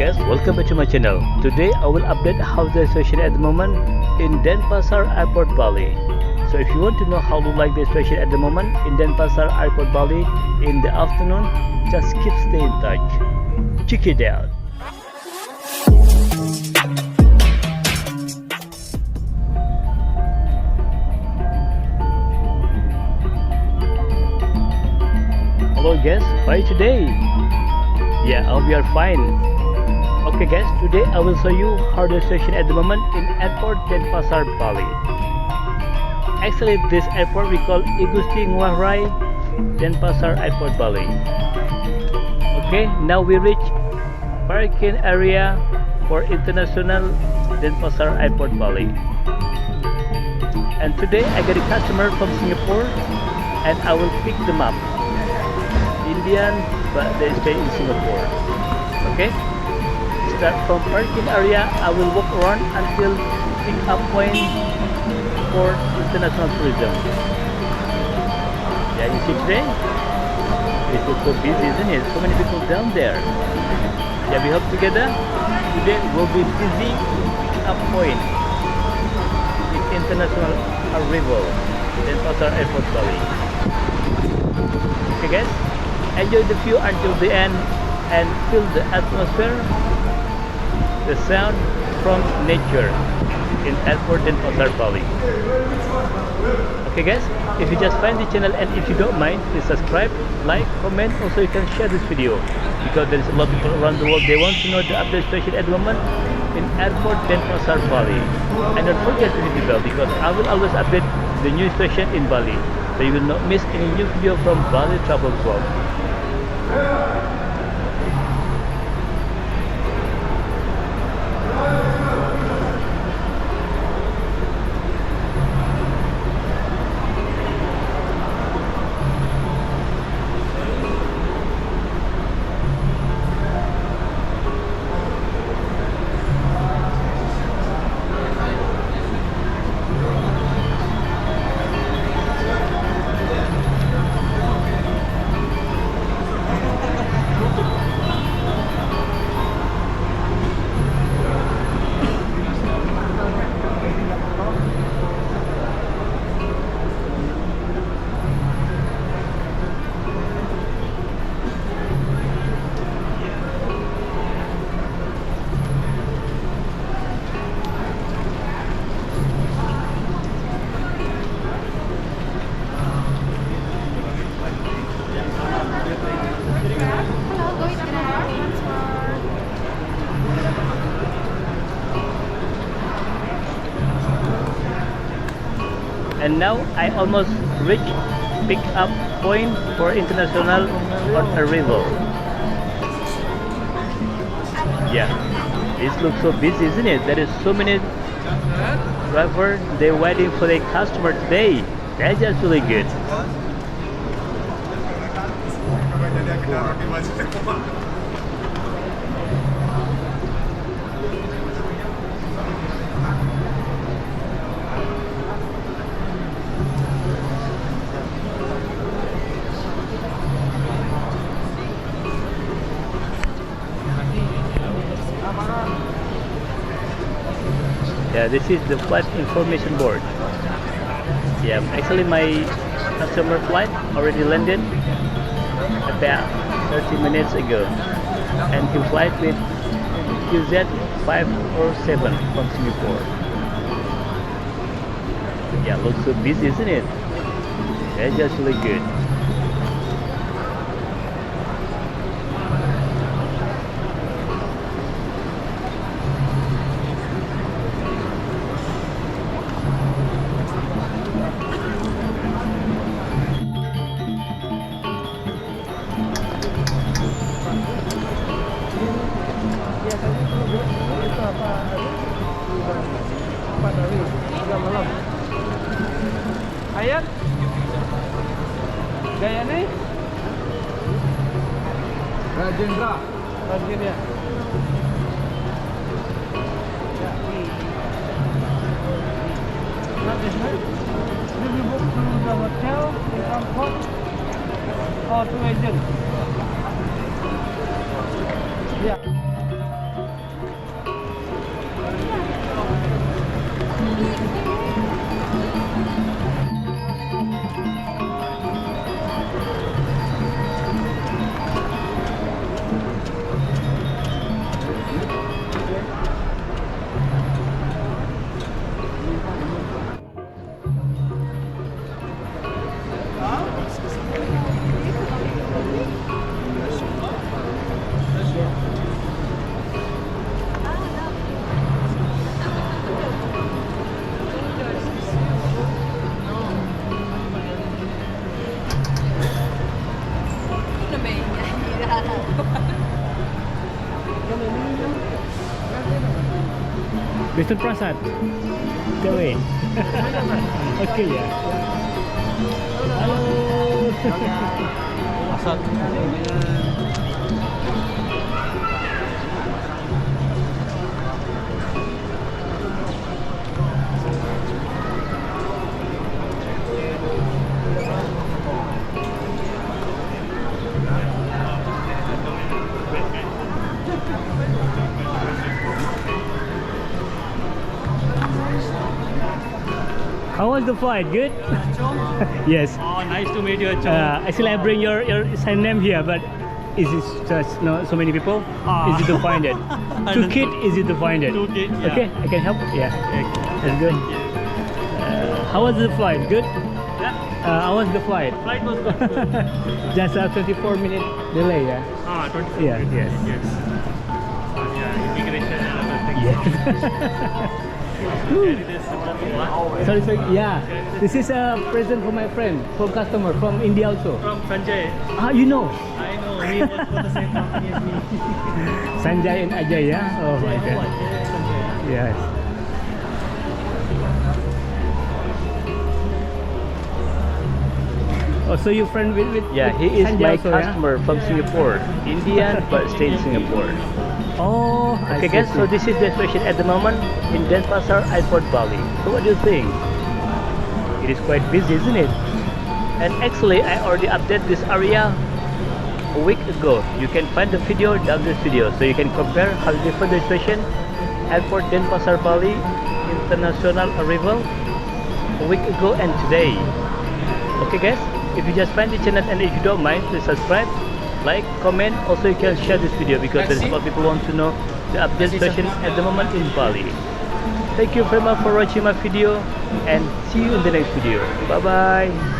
guys, welcome back to my channel. Today I will update how the situation at the moment in Denpasar Airport Bali. So if you want to know how to like the situation at the moment in Denpasar Airport Bali in the afternoon, just keep stay in touch. Check it out. Hello guys, how are you today? Yeah, I hope you are fine. Okay guys, today I will show you how the situation at the moment in airport Denpasar Bali. Actually this airport we call Igusti Ngurah Rai Denpasar Airport Bali. Okay, now we reach parking area for international Denpasar Airport Bali. And today I got a customer from Singapore and I will pick them up. Indian, but they stay in Singapore. Okay, start from parking area. I will walk around until pick up point for international tourism. Yeah, you see today it is so busy, isn't it? So many people down there. Yeah, we hope together today will be busy pick up point in international arrival in Denpasar Airport Bali. Okay guys, enjoy the view until the end and feel the atmosphere, the sound from nature in airport Denpasar Bali. Okay guys, if you just find the channel and if you don't mind, please subscribe, like, comment. Also you can share this video because there is a lot of people around the world, they want to know the update situation at the moment in airport Denpasar Bali. And don't forget to hit the bell because I will always update the new station in Bali, so you will not miss any new video from Bali Travel Vlog. And now I almost reached pick up point for international on arrival. Yeah, it looks so busy, isn't it? There is so many drivers, they're waiting for their customer today. That's just really good. Yeah, this is the flight information board. Yeah, actually my customer flight already landed about 30 minutes ago, and he flight with QZ 547 from Singapore. Yeah, looks so busy, isn't it? That's just really good. Ayat gaya nih Rajendra ya. This is book to the hotel in Bangkok or to agent. Yeah. Mr. Prasad. That way. Okay, yeah. Hello. How was the flight? Good? Yes. Oh, nice to meet you, Achonk. Actually, I bring your sign name here, but is it just no so many people? Easy to find it. Two kids, easy to find it. Two kids, yeah. Okay, I can help. Yeah, that's good. How was the flight? Good. Yeah. How was the flight? Flight was good. Just a 24-minute delay. Yeah. 24 Yeah. minutes. Yes. Yes. Yeah, immigration and other things. Yes. Sorry, yeah. This is a present for my friend, from customer, from India also. From Sanjay. You know. I know, he works for the same company as me. Sanjay and Ajay, yeah? Oh my Yeah, god. Sanjay. Yes. Oh, so you're friend with Yeah, he is Sanjay my also, yeah? customer from Singapore, Indian but stay in Singapore. Oh, I Okay see, guys, so see. this is the situation at the moment in Denpasar Airport, Bali. So what do you think? It is quite busy, isn't it? And actually, I already updated this area a week ago. You can find the video down this video, so you can compare how different the situation Airport Denpasar Bali International Arrival a week ago and today. Okay guys, if you just find the channel and if you don't mind, please subscribe, like, comment. Also you can share this video because there's a lot of people want to know the update situation at the moment in Bali. Thank you very much for watching my video and see you in the next video. Bye bye.